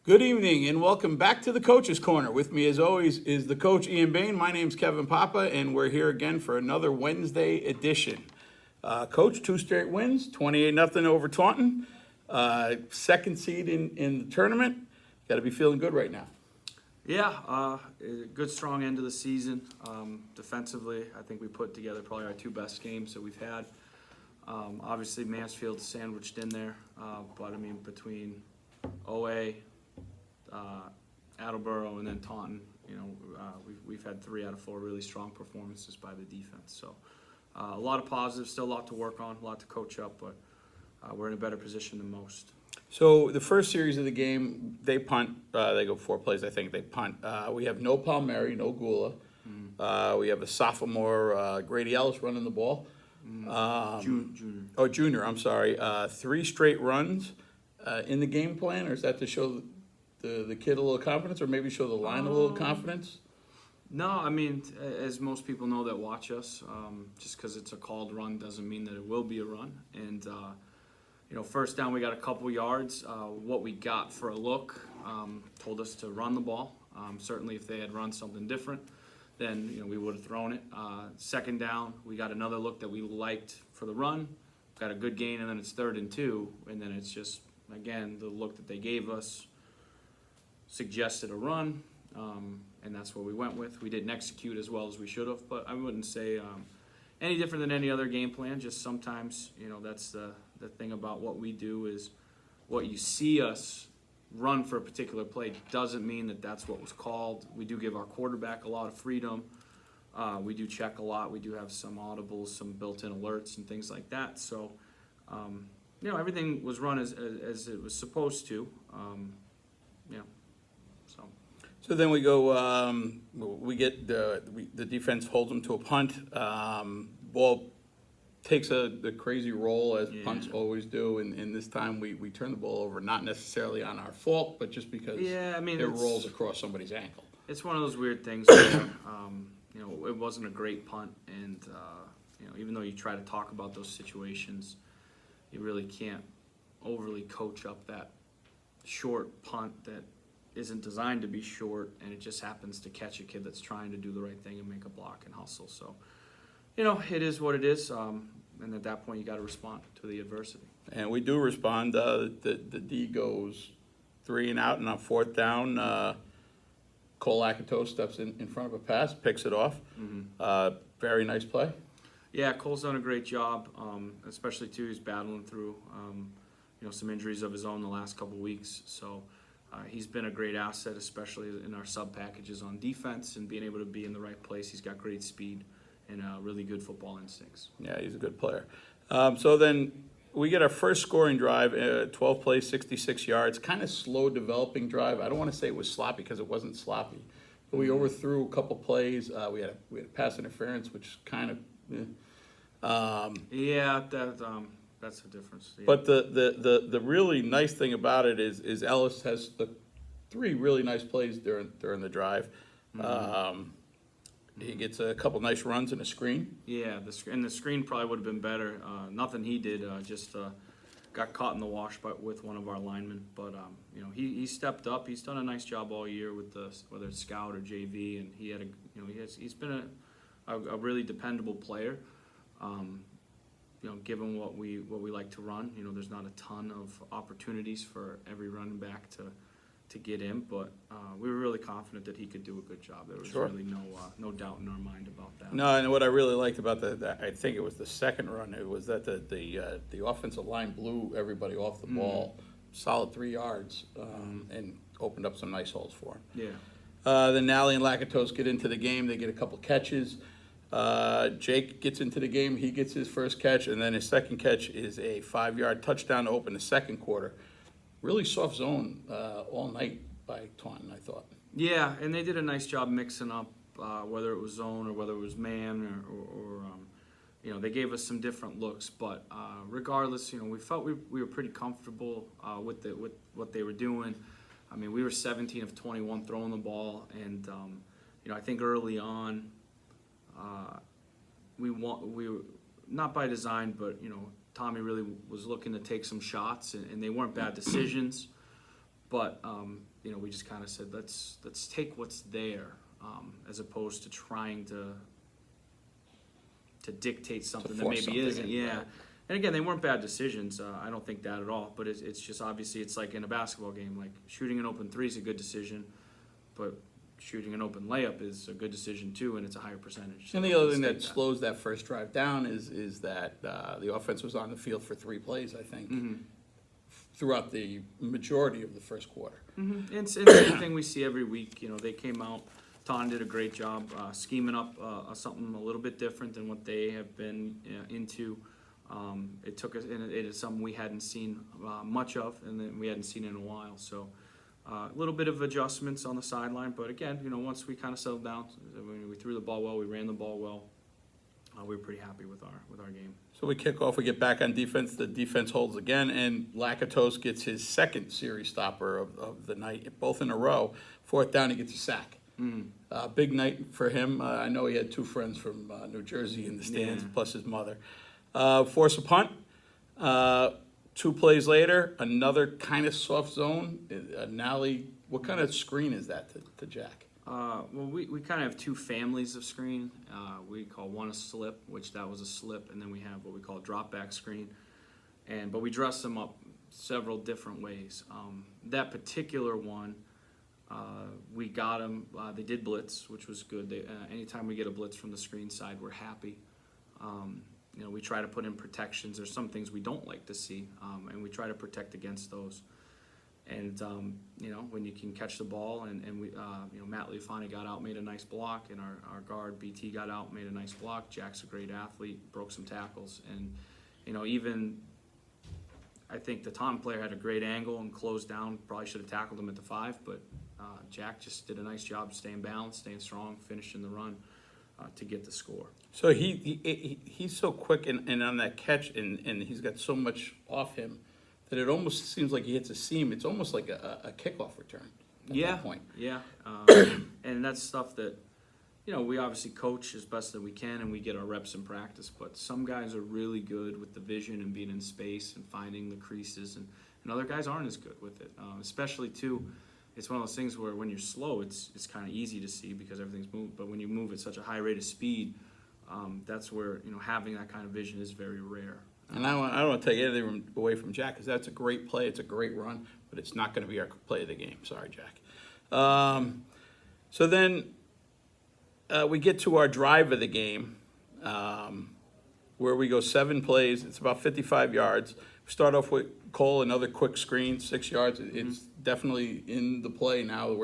Good evening and welcome back to the Coach's Corner. With me as always is the coach Ian Bain. My name's Kevin Papa and we're here again for another Wednesday edition. Coach, 2 straight wins, 28-0 over Taunton. Second seed in the tournament. Got to be feeling good right now. Yeah, a good strong end of the season. Defensively, I think we put together probably our 2 best games that we've had. Obviously, Mansfield sandwiched in there, but I mean between OA, Attleboro, and then Taunton, we've had 3 out of 4 really strong performances by the defense. So a lot of positives, still a lot to work on, a lot to coach up, but we're in a better position than most. So the first series of the game, they punt. They go 4 plays, I think. They punt. We have no Palmieri, no Gula. We have a sophomore, Grady Ellis, running the ball. Junior. Oh, junior, I'm sorry. 3 straight runs in the game plan, or is that to show the kid a little confidence, or maybe show the line a little confidence? No, I mean, as most people know that watch us, just because it's a called run doesn't mean that it will be a run. And, first down we got a couple yards. What we got for a look told us to run the ball. Certainly if they had run something different, then we would have thrown it. Second down, we got another look that we liked for the run. Got a good gain, and then it's 3rd and 2, and then it's just, again, the look that they gave us suggested a run, and that's what we went with. We didn't execute as well as we should have, but I wouldn't say any different than any other game plan. Just sometimes, that's the thing about what we do is what you see us run for a particular play doesn't mean that that's what was called. We do give our quarterback a lot of freedom. We do check a lot. We do have some audibles, some built-in alerts and things like that. So, everything was run as it was supposed to. So then we go, we get the defense holds them to a punt. Ball takes the crazy roll as punts always do, and this time we turn the ball over, not necessarily on our fault, but just because it rolls across somebody's ankle. It's one of those weird things where, it wasn't a great punt, and, even though you try to talk about those situations, you really can't overly coach up that short punt that isn't designed to be short, and it just happens to catch a kid that's trying to do the right thing and make a block and hustle. So, it is what it is, and at that point you got to respond to the adversity. And we do respond. The D goes 3 and out, and on 4th down, Cole Akato steps in front of a pass, picks it off. Very nice play. Yeah, Cole's done a great job, especially too. He's battling through, some injuries of his own the last couple weeks. So he's been a great asset, especially in our sub packages on defense and being able to be in the right place. He's got great speed and really good football instincts. Yeah, he's a good player. So then we get our first scoring drive, 12 plays, 66 yards, kind of slow developing drive. I don't want to say it was sloppy because it wasn't sloppy. But we overthrew a couple plays. We had a pass interference, which kind of... That's the difference. Yeah. But the really nice thing about it is Ellis has the 3 really nice plays during the drive. He gets a couple nice runs and a screen. Yeah, the screen probably would have been better. Nothing he did, just got caught in the wash with one of our linemen. But he stepped up. He's done a nice job all year with whether it's scout or JV, and he had he's been a really dependable player. Given what we like to run, there's not a ton of opportunities for every running back to get in, but we were really confident that he could do a good job. There was really no doubt in our mind about that. No, and what I really liked about I think it was the second run, it was that the offensive line blew everybody off the ball, solid 3 yards, and opened up some nice holes for him. Yeah. Then Nally and Lakatos get into the game. They get a couple catches. Jake gets into the game. He gets his first catch, and then his second catch is a 5-yard touchdown to open the second quarter. Really soft zone all night by Taunton, I thought. Yeah, and they did a nice job mixing up whether it was zone or whether it was man or they gave us some different looks. But regardless, we felt we were pretty comfortable with what they were doing. I mean, we were 17 of 21 throwing the ball, and I think early on. We were not by design, but Tommy really was looking to take some shots, and they weren't bad decisions. But you know, we just kind of said let's take what's there, as opposed to trying to dictate something that force maybe something isn't. in, Yeah. right. And again, they weren't bad decisions. I don't think that at all. But it's just obviously it's like in a basketball game. Like shooting an open three is a good decision, but shooting an open layup is a good decision too, and it's a higher percentage. So And the other thing let's that take slows that first drive down is that the offense was on the field for 3 plays, I think, throughout the majority of the first quarter. And it's the same thing we see every week. You know, they came out. Taunton did a great job scheming up something a little bit different than what they have been into. It took us, and it is something we hadn't seen much of, and then we hadn't seen in a while. So a little bit of adjustments on the sideline, but again, you know, once we kind of settled down, we threw the ball well, we ran the ball well. We were pretty happy with our game. So we kick off, we get back on defense, the defense holds again, and Lakatos gets his second series stopper of the night, both in a row. 4th down, he gets a sack. Big night for him. I know he had 2 friends from New Jersey in the stands, plus his mother. Force a punt. 2 plays later, another kind of soft zone, an alley. What kind of screen is that to Jack? Well, we kind of have 2 families of screen. We call one a slip, which that was a slip, and then we have what we call a drop back screen. But we dress them up several different ways. That particular one, we got them. They did blitz, which was good. Anytime we get a blitz from the screen side, we're happy. You know, we try to put in protections. There's some things we don't like to see, and we try to protect against those. And you know, when you can catch the ball, and we, you know, Matt Leafani got out, made a nice block, and our guard BT got out, made a nice block. Jack's a great athlete, broke some tackles, and you know, even I think the Taunton player had a great angle and closed down. Probably should have tackled him at the 5, but Jack just did a nice job staying balanced, staying strong, finishing the run to get the score. So he's so quick and on that catch, and he's got so much off him that it almost seems like he hits a seam. It's almost like a kickoff return at that point. Yeah, and that's stuff that, you know, we obviously coach as best that we can, and we get our reps in practice. But some guys are really good with the vision and being in space and finding the creases, and other guys aren't as good with it. Especially too, it's one of those things where when you're slow, it's kind of easy to see because everything's moved. But when you move at such a high rate of speed, that's where, you know, having that kind of vision is very rare. And I don't want to take anything away from Jack because that's a great play. It's a great run, but it's not going to be our play of the game. Sorry, Jack. So then we get to our drive of the game where we go 7 plays. It's about 55 yards. We start off with Cole, another quick screen, 6 yards. It's definitely in the play now.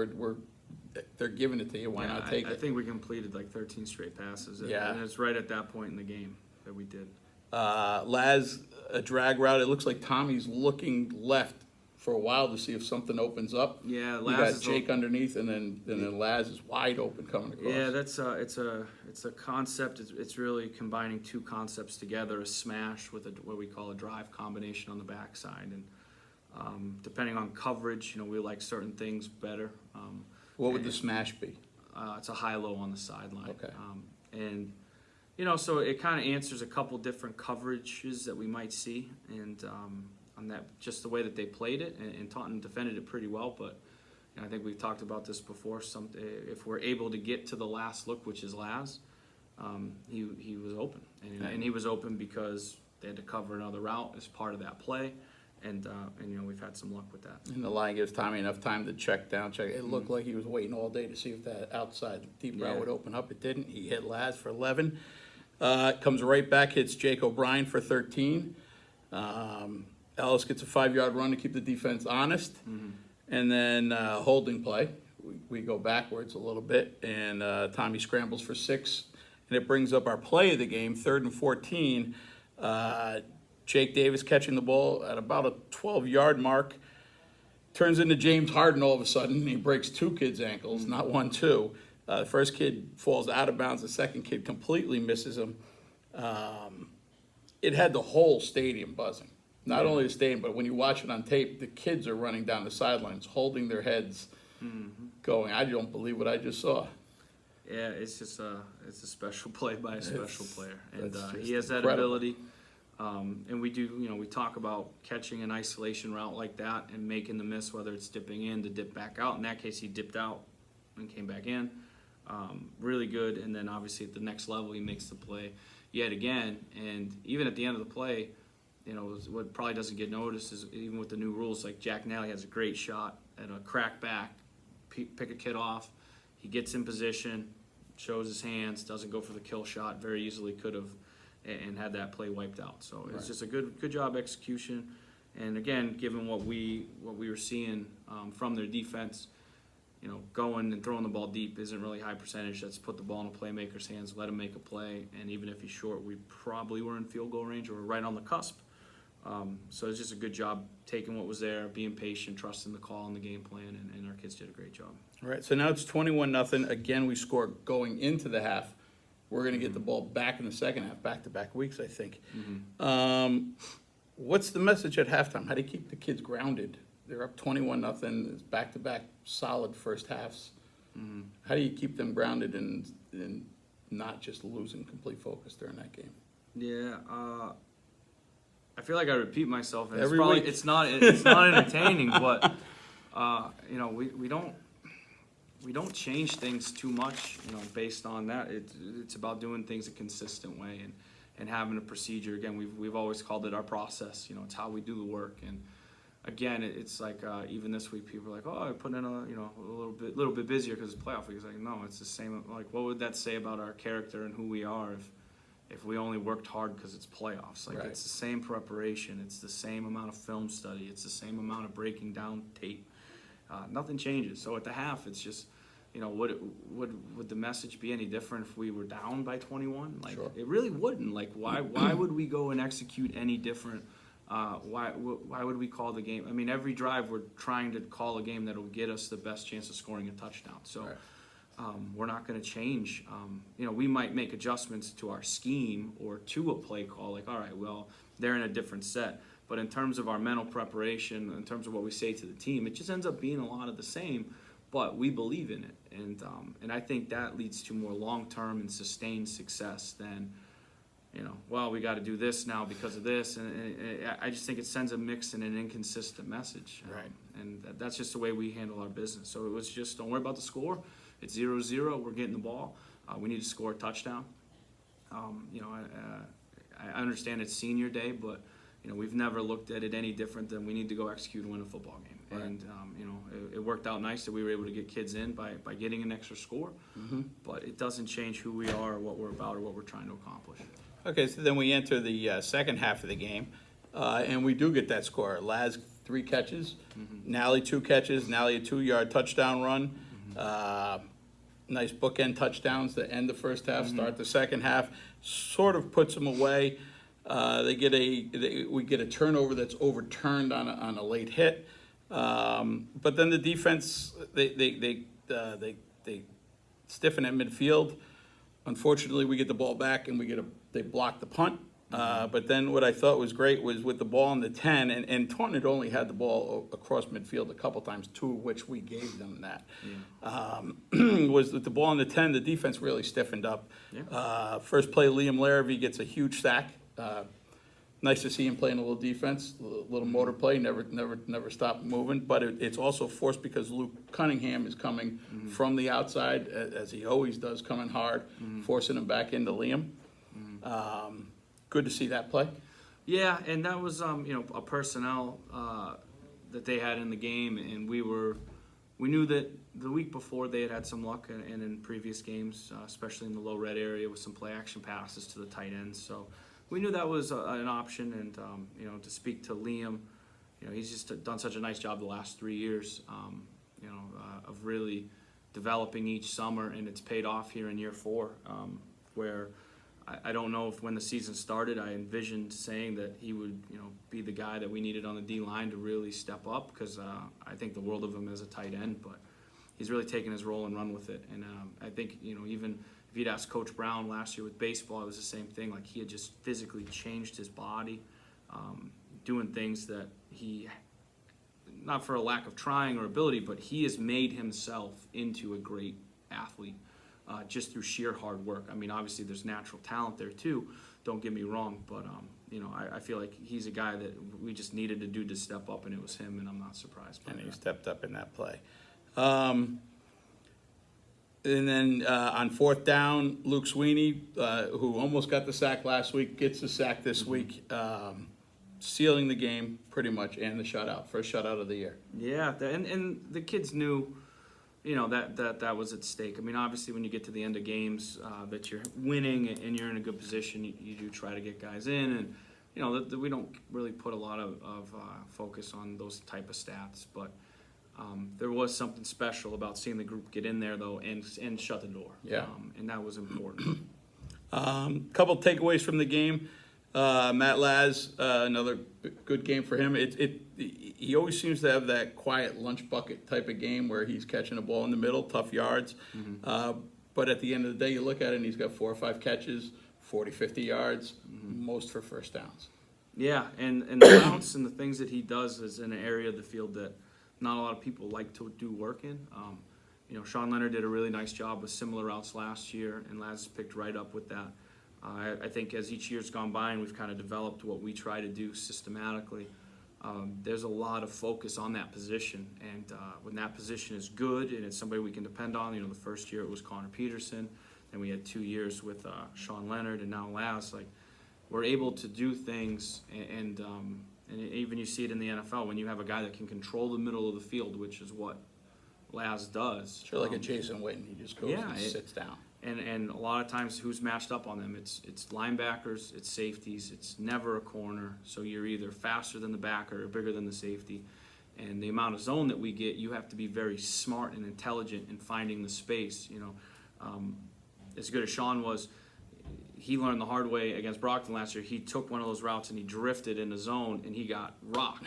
They're giving it to you. Why not take it? I think we completed like 13 straight passes. Yeah. And it's right at that point in the game that we did. Laz, a drag route. It looks like Tommy's looking left for a while to see if something opens up. Yeah, You Laz got is Jake underneath, and then Laz is wide open coming across. Yeah, that's it's a concept. It's really combining 2 concepts together: a smash with what we call a drive combination on the backside, and depending on coverage, you know, we like certain things better. What would the smash be? It's a high-low on the sideline. Okay. And you know, so it kind of answers a couple different coverages that we might see, and on that, just the way that they played it, and Taunton defended it pretty well. But I think we've talked about this before. If we're able to get to the last look, which is Laz, he was open, and he was open because they had to cover another route as part of that play, and you know, we've had some luck with that. And the line gives Tommy enough time to check. It looked like he was waiting all day to see if that outside deep route would open up. It didn't. He hit Laz for 11. Comes right back, hits Jake O'Brien for 13. Ellis gets a 5-yard run to keep the defense honest. And then holding play. We go backwards a little bit, and Tommy scrambles for 6. And it brings up our play of the game, 3rd and 14. Jake Davis catching the ball at about a 12-yard mark. Turns into James Harden all of a sudden. He breaks 2 kids' ankles, not 1, 2. The first kid falls out of bounds. The second kid completely misses him. It had the whole stadium buzzing. Not only the stadium, but when you watch it on tape, the kids are running down the sidelines, holding their heads, going, I don't believe what I just saw. Yeah, it's just it's a special play by a special player, and that's he has that incredible. ability. And we do, we talk about catching an isolation route like that and making the miss, whether it's dipping in to dip back out. In that case, he dipped out and came back in. Really good. And then obviously at the next level, he makes the play yet again. And even at the end of the play, what probably doesn't get noticed is even with the new rules, like Jack Nally has a great shot at a crack back, pick a kid off. He gets in position, shows his hands, doesn't go for the kill shot. Very easily could have and had that play wiped out. So it's just a good job execution. And again, given what we were seeing from their defense, going and throwing the ball deep isn't really high percentage. Let's put the ball in a playmaker's hands, let him make a play, and even if he's short, we probably were in field goal range or right on the cusp. So it's just a good job taking what was there, being patient, trusting the call and the game plan, and our kids did a great job. All right, so now it's 21-0. Again, we score going into the half. We're going to get the ball back in the second half, back-to-back weeks, I think. What's the message at halftime? How do you keep the kids grounded? They're up 21-0. It's back-to-back solid first halves. How do you keep them grounded and not just losing complete focus during that game? Yeah, I feel like I repeat myself, and Every it's probably week. it's not entertaining, but we don't change things too much, based on that. It's about doing things a consistent way and having a procedure. Again, we've always called it our process. It's how we do the work. And again, it's like even this week, people are like, "Oh, I'm putting in a little bit busier because it's playoff week." It's like, no, it's the same. Like, what would that say about our character and who we are if we only worked hard because it's playoffs? Like, It's the same preparation. It's the same amount of film study. It's the same amount of breaking down tape. Nothing changes. So at the half, it's just, would the message be any different if we were down by 21? Like, Sure. It really wouldn't. Like, why would we go and execute any different? Why would we call the game? I mean, every drive we're trying to call a game that'll get us the best chance of scoring a touchdown. So. Right. We're not going to change. We might make adjustments to our scheme or to a play call. Like, all right, well, they're in a different set. But in terms of our mental preparation, in terms of what we say to the team, it just ends up being a lot of the same. But we believe in it, and I think that leads to more long-term and sustained success than, well, we got to do this now because of this. And I just think it sends a mixed and an inconsistent message. Right. And that's just the way we handle our business. So it was just, don't worry about the score. It's 0-0. We're getting the ball. We need to score a touchdown. I understand it's senior day, but we've never looked at it any different than we need to go execute and win a football game. Right. And it worked out nice that we were able to get kids in by getting an extra score. But it doesn't change who we are, or what we're about, or what we're trying to accomplish. Okay, so then we enter the second half of the game, and we do get that score. Laz 3 catches, Nally 2 catches, Nally a 2-yard touchdown run. Nice bookend touchdowns to end the first half, start the second half. Sort of puts them away. We get a turnover that's overturned on a late hit. But then the defense they stiffen at midfield. Unfortunately, we get the ball back and they block the punt. But then what I thought was great was with the ball on the 10, and Taunton had only had the ball across midfield a couple times, 2 of which we gave them that. Was with the ball on the 10, the defense really stiffened up. First play, Liam Larrabee gets a huge sack. Nice to see him playing a little defense, a little motor play, never stop moving. But it's also forced because Luke Cunningham is coming from the outside, as he always does, coming hard, forcing him back into Liam. Good to see that play. Yeah, and that was a personnel that they had in the game, and we knew that the week before they had some luck and in previous games, especially in the low red area with some play action passes to the tight ends. So we knew that was an option, and to speak to Liam, he's just done such a nice job the last 3 years, of really developing each summer, and it's paid off here in year 4, where I don't know if when the season started I envisioned saying that he would be the guy that we needed on the D-line to really step up, because I think the world of him as a tight end, but he's really taken his role and run with it. And I think even if you'd asked Coach Brown last year with baseball, it was the same thing. Like, he had just physically changed his body, doing things that he, not for a lack of trying or ability, but he has made himself into a great athlete. Just through sheer hard work. I mean, obviously there's natural talent there too, don't get me wrong, but I feel like he's a guy that we just needed a dude to step up, and it was him, and I'm not surprised by And he that. stepped up in that play. And then on fourth down, Luke Sweeney, who almost got the sack last week, gets the sack this week, sealing the game pretty much, and the shutout, first shutout of the year. Yeah, and the kids knew, that was at stake. I mean, obviously, when you get to the end of games that you're winning and you're in a good position, you do try to get guys in, and we don't really put a lot of focus on those type of stats, but there was something special about seeing the group get in there though and shut the door. Yeah. And that was important. Couple takeaways from the game. Matt Laz, another good game for him. He always seems to have that quiet lunch bucket type of game where he's catching a ball in the middle, tough yards. But at the end of the day, you look at it and he's got 4 or 5 catches, 40, 50 yards, most for first downs. Yeah, and the bounce and the things that he does is in an area of the field that not a lot of people like to do work in. Sean Leonard did a really nice job with similar routes last year, and Laz picked right up with that. I think as each year's gone by and we've kind of developed what we try to do systematically, there's a lot of focus on that position. And when that position is good and it's somebody we can depend on, the first year it was Connor Peterson, then we had 2 years with Sean Leonard, and now Laz. Like, we're able to do things, and even you see it in the NFL when you have a guy that can control the middle of the field, which is what Laz does. Sure, like a Jason Witten, he just goes and sits down. And a lot of times, who's matched up on them? It's linebackers, it's safeties. It's never a corner. So you're either faster than the backer or bigger than the safety. And the amount of zone that we get, you have to be very smart and intelligent in finding the space. As good as Sean was, he learned the hard way against Brockton last year. He took one of those routes and he drifted in the zone and he got rocked.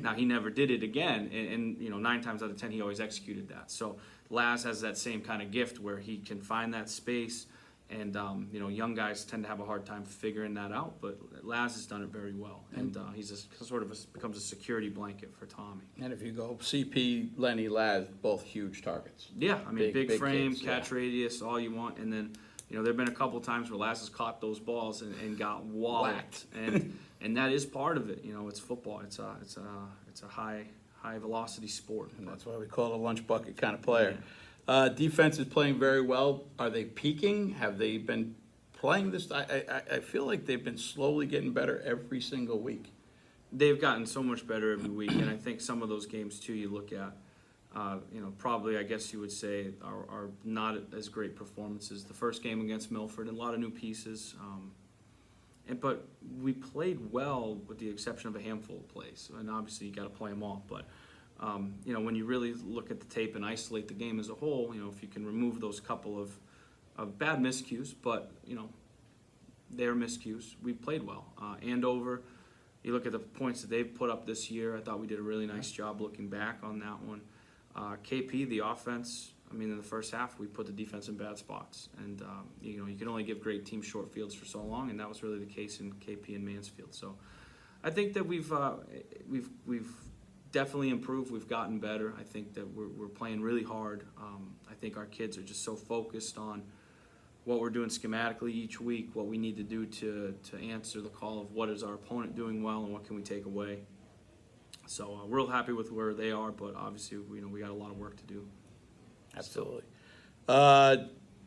Now, he never did it again, and 9 times out of 10 he always executed that. So Laz has that same kind of gift where he can find that space, and young guys tend to have a hard time figuring that out, but Laz has done it very well, and he's becomes a security blanket for Tommy. And if you go CP, Lenny, Laz, both huge targets. Yeah, I mean, big frame, kids, catch radius, all you want, and then there have been a couple times where Laz has caught those balls and got walloped, and that is part of it. It's football. It's a high velocity sport. And that's why we call it a lunch bucket kind of player. Defense is playing very well. Are they peaking? Have they been playing this? I feel like they've been slowly getting better every single week. They've gotten so much better every week, and I think some of those games too you look at, probably I guess you would say are not as great performances. The first game against Milford, and a lot of new pieces, but we played well with the exception of a handful of plays, and obviously you got to play them all. But when you really look at the tape and isolate the game as a whole, if you can remove those couple of bad miscues, but they're miscues, we played well. Andover, you look at the points that they've put up this year, I thought we did a really nice job looking back on that one. KP, the offense, in the first half, we put the defense in bad spots. And, you can only give great teams short fields for so long, and that was really the case in KP and Mansfield. So I think that we've definitely improved. We've gotten better. I think that we're playing really hard. I think our kids are just so focused on what we're doing schematically each week, what we need to do to answer the call of what is our opponent doing well and what can we take away. So we're real happy with where they are, but obviously we got a lot of work to do. Absolutely.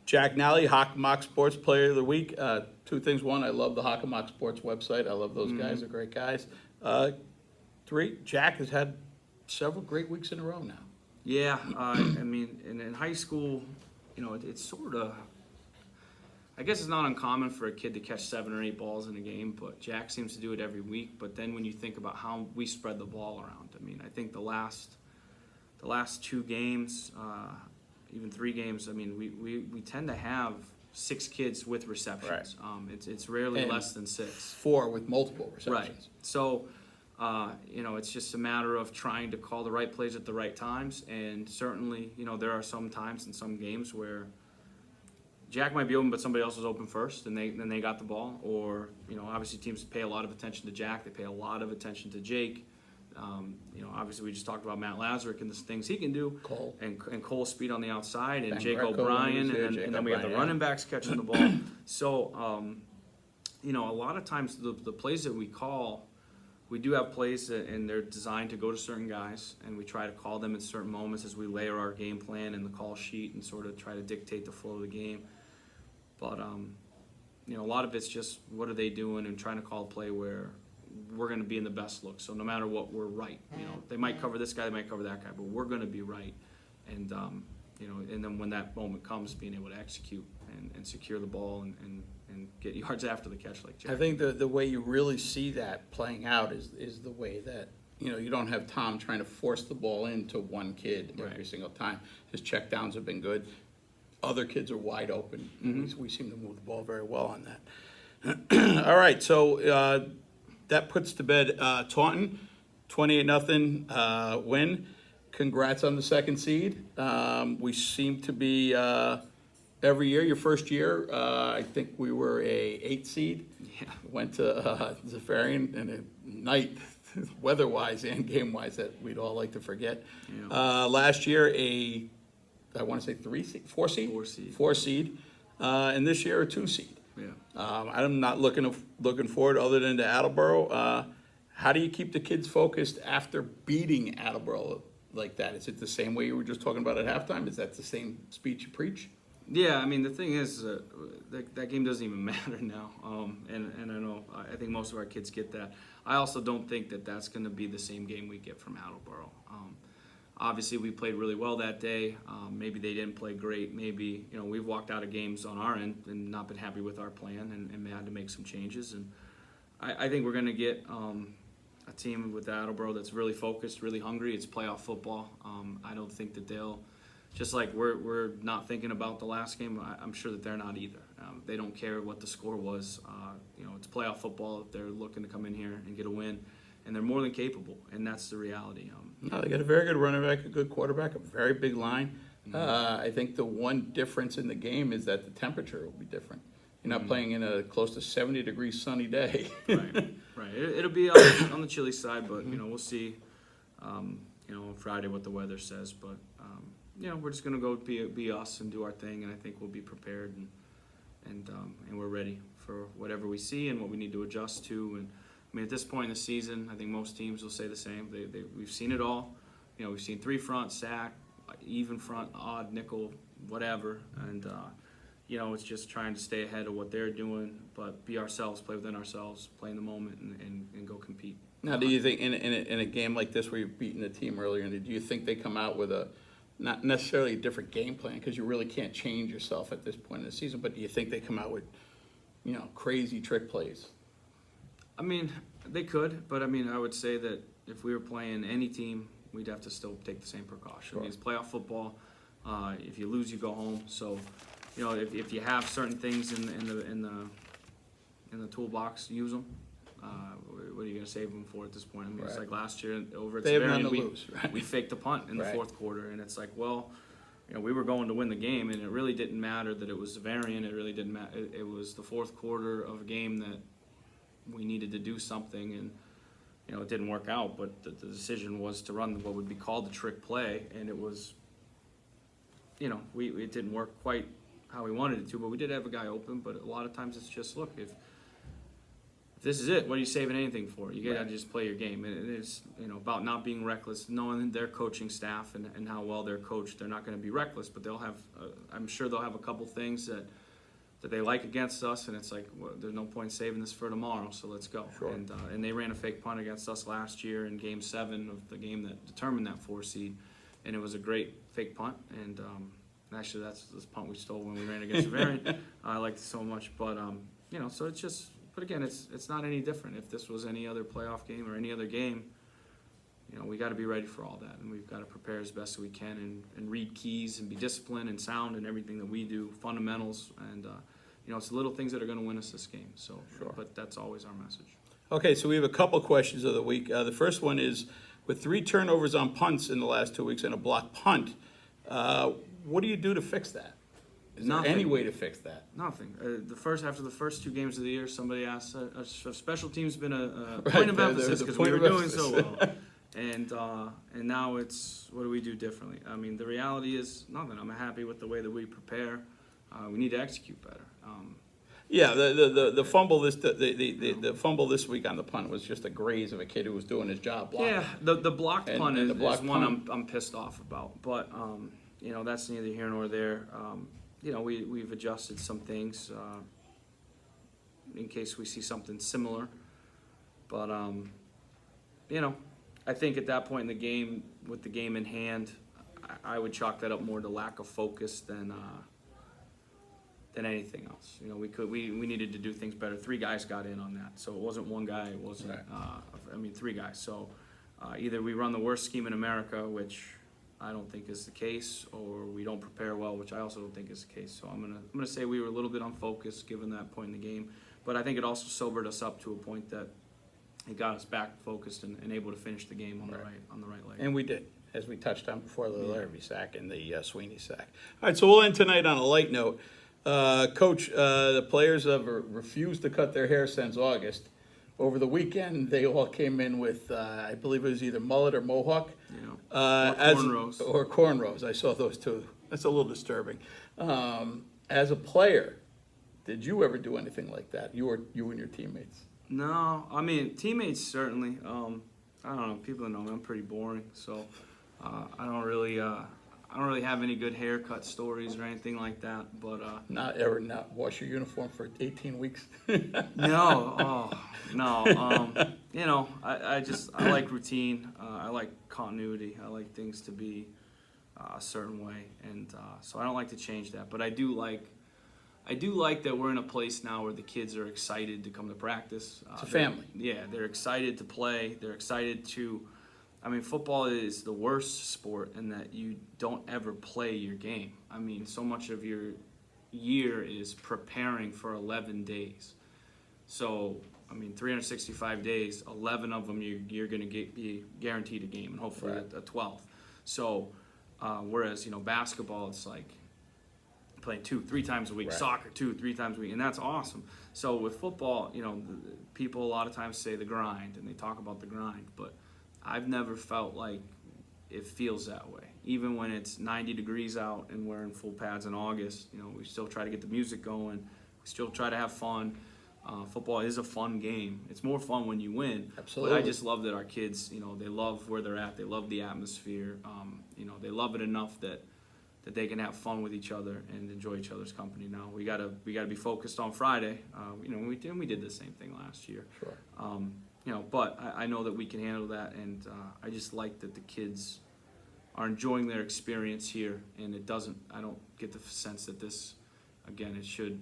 Jack Nally, Hockomock Sports Player of the Week. 2 things. 1, I love the Hockomock Sports website. I love those guys. They're great guys. 3, Jack has had several great weeks in a row now. Yeah, in high school, it's sort of, I guess it's not uncommon for a kid to catch 7 or 8 balls in a game, but Jack seems to do it every week. But then when you think about how we spread the ball around, I think the last 2 games, even 3 games, we tend to have 6 kids with receptions. Right. It's rarely And less than 6. 4 with multiple receptions. Right. So, it's just a matter of trying to call the right plays at the right times. And certainly, there are some times in some games where Jack might be open, but somebody else was open first, and then they got the ball. Or, obviously teams pay a lot of attention to Jack. They pay a lot of attention to Jake. Obviously we just talked about Matt Lazarick and the things he can do. Cole. And Cole's speed on the outside, and Ben Jake Greco O'Brien, was here, and Jake then we have the O'Brien, running backs catching the ball. So, you know, a lot of times the plays that we call, we do have plays and they're designed to go to certain guys, and we try to call them at certain moments as we layer our game plan in the call sheet and sort of try to dictate the flow of the game. But, you know, a lot of it's just what are they doing and trying to call a play where we're going to be in the best look. So no matter what, we're right. You know, they might cover this guy, they might cover that guy, but we're going to be right. And, you know, and then when that moment comes, being able to execute and secure the ball and get yards after the catch like Jack. I think the way you really see that playing out is the way that, you know, you don't have Tom trying to force the ball into one kid every Right. single time. His checkdowns have been good. Other kids are wide open. We seem to move the ball very well on that. All right, so that puts to bed Taunton, 28-0 win. Congrats on the second seed. We seem to be every year. Your first year, I think we were a 8 seed. Yeah. Went to Zafarian and a night, weather-wise and game-wise, that we'd all like to forget. Yeah. Last year, I want to say 4 seed. 4 seed, and this year a 2 seed. Yeah. I'm not looking forward other than to Attleboro. How do you keep the kids focused after beating Attleboro like that? Is it the same way you were just talking about at halftime? Is that the same speech you preach? Yeah, I mean, the thing is, that game doesn't even matter now. And I know, I think most of our kids get that. I also don't think that that's going to be the same game we get from Attleboro. Obviously, we played really well that day. Maybe they didn't play great. Maybe, you know, we've walked out of games on our end and not been happy with our plan and had to make some changes. And I think we're going to get a team with Attleboro that's really focused, really hungry. It's playoff football. I don't think that they'll, just like we're not thinking about the last game, I'm sure that they're not either. They don't care what the score was. You know, it's playoff football. They're looking to come in here and get a win, and they're more than capable, and that's the reality. No, they got a very good running back, a good quarterback, a very big line. I think the one difference in the game is that the temperature will be different. You're not playing in a close to 70-degree sunny day. Right. It'll be on the chilly side, but you know, we'll see. You know, on Friday what the weather says, but you know, we're just gonna go be us and do our thing, and I think we'll be prepared and we're ready for whatever we see and what we need to adjust to. And I mean, at this point in the season, I think most teams will say the same. We've seen it all. You know, we've seen 3 front, sack, even front, odd, nickel, whatever. And, you know, it's just trying to stay ahead of what they're doing, but be ourselves, play within ourselves, play in the moment, and go compete. Now, do you think in a game like this where you've beaten a team earlier, do you think they come out with not necessarily a different game plan, because you really can't change yourself at this point in the season, but do you think they come out with, you know, crazy trick plays? I mean, they could, but I mean, I would say that if we were playing any team, we'd have to still take the same precaution. Sure. I mean, it's playoff football. If you lose, you go home. So, you know, if you have certain things in the toolbox, use them. What are you going to save them for at this point? I mean, It's Right. like last year over at They have none Severian, to lose, right? we faked a punt in the Right. fourth quarter, and it's like, well, you know, we were going to win the game, and it really didn't matter that it was Severian. It really didn't matter. It was the fourth quarter of a game that we needed to do something, and you know, it didn't work out. But the decision was to run what would be called the trick play, and it was, you know, it didn't work quite how we wanted it to. But we did have a guy open. But a lot of times it's just, look, if this is it, what are you saving anything for? You gotta Right. just play your game. And it's, you know, about not being reckless, knowing their coaching staff and how well they're coached. They're not going to be reckless, but they'll have, I'm sure they'll have a couple things that they like against us, and it's like, well, there's no point saving this for tomorrow, so let's go. Sure. And they ran a fake punt against us last year in Game 7 of the game that determined that 4 seed, and it was a great fake punt. And actually, that's this punt we stole when we ran against Severian. I liked it so much, but you know, so it's just. But again, it's not any different. If this was any other playoff game or any other game, you know, we got to be ready for all that, and we've got to prepare as best as we can and read keys and be disciplined and sound in everything that we do, fundamentals, and you know, it's the little things that are going to win us this game. So, Sure. But that's always our message. Okay, so we have a couple questions of the week. The first one is, with 3 turnovers on punts in the last 2 weeks and a blocked punt, what do you do to fix that? Is there Nothing. any way to fix that? Nothing. After the first 2 games of the year, somebody asked, "Have special teams been a Right, point of there emphasis was a because point we were of doing so emphasis. well?" And now it's, what do we do differently? I mean, the reality is nothing. I'm happy with the way that we prepare. We need to execute better. Yeah, the fumble the fumble this week on the punt was just a graze of a kid who was doing his job blocking. Yeah, the blocked And- punt and the is blocked one punt. I'm pissed off about. But that's neither here nor there. We've adjusted some things in case we see something similar. But I think at that point in the game, with the game in hand, I would chalk that up more to lack of focus than anything else. We needed to do things better. 3 guys got in on that, so it wasn't one guy. It wasn't. Right. 3 guys. So either we run the worst scheme in America, which I don't think is the case, or we don't prepare well, which I also don't think is the case. So I'm gonna say we were a little bit unfocused given that point in the game, but I think it also sobered us up to a point that it got us back focused and able to finish the game on the right leg. And we did, as we touched on before, the Larrabee sack and the Sweeney sack. All right, so we'll end tonight on a light note. Coach, the players have refused to cut their hair since August. Over the weekend, they all came in with, I believe it was either mullet or mohawk. Or cornrows. Or cornrows. I saw those too. That's a little disturbing. As a player, did you ever do anything like that? You and your teammates? No, teammates certainly. I don't know. People know me. I'm pretty boring, so I don't really have any good haircut stories or anything like that. But Not ever not wash your uniform for 18 weeks? no, I like routine. I like continuity. I like things to be a certain way, and so I don't like to change that. But I do like that we're in a place now where the kids are excited to come to practice. It's a family. They're excited to play. They're excited to. Football is the worst sport in that you don't ever play your game. So much of your year is preparing for 11 days. So, 365 days, 11 of them you're going to be guaranteed a game, and hopefully Right. a 12th. So, whereas, basketball, it's like playing 2-3 times a week, Right. soccer 2-3 times a week, and that's awesome. So with football, people a lot of times say the grind, and they talk about the grind, but I've never felt like it feels that way. Even when it's 90 degrees out and we're in full pads in August, we still try to get the music going. We still try to have fun. Football is a fun game. It's more fun when you win. Absolutely. But I just love that our kids, they love where they're at. They love the atmosphere. They love it enough that they can have fun with each other and enjoy each other's company. Now we gotta be focused on Friday. We did the same thing last year. Sure. But I know that we can handle that, and I just like that the kids are enjoying their experience here, and I don't get the sense that this, again, it should,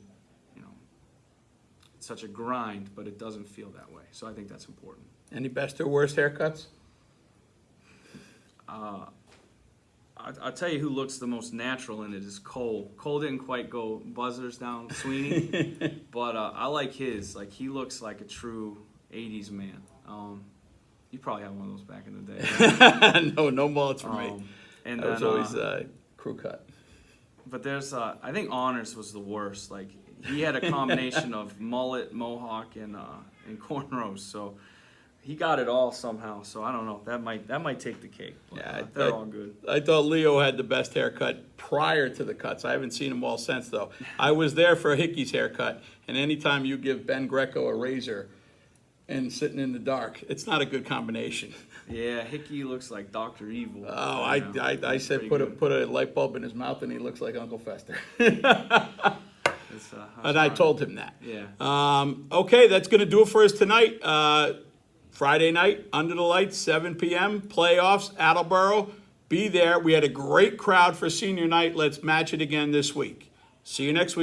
it's such a grind, but it doesn't feel that way. So I think that's important. Any best or worst haircuts? I'll tell you who looks the most natural in it is Cole. Cole didn't quite go buzzers down Sweeney, but I like his. Like, he looks like a true 80s man. You probably had one of those back in the day, right? No mullets for me. And That was then, always crew cut. but there's, I think Honors was the worst. Like, he had a combination of mullet, mohawk, and cornrows. So he got it all somehow. So I don't know. That might take the cake. But, Yeah, they're all good. I thought Leo had the best haircut prior to the cuts. I haven't seen him all since, though. I was there for Hickey's haircut, and anytime you give Ben Greco a razor and sitting in the dark, it's not a good combination. Yeah, Hickey looks like Dr. Evil. Oh, right now. I said Pretty put good. a light bulb in his mouth, and he looks like Uncle Fester. It's, And I told him that. Yeah. Okay, that's going to do it for us tonight. Friday night, Under the Lights, 7 p.m., playoffs, Attleboro. Be there. We had a great crowd for senior night. Let's match it again this week. See you next week.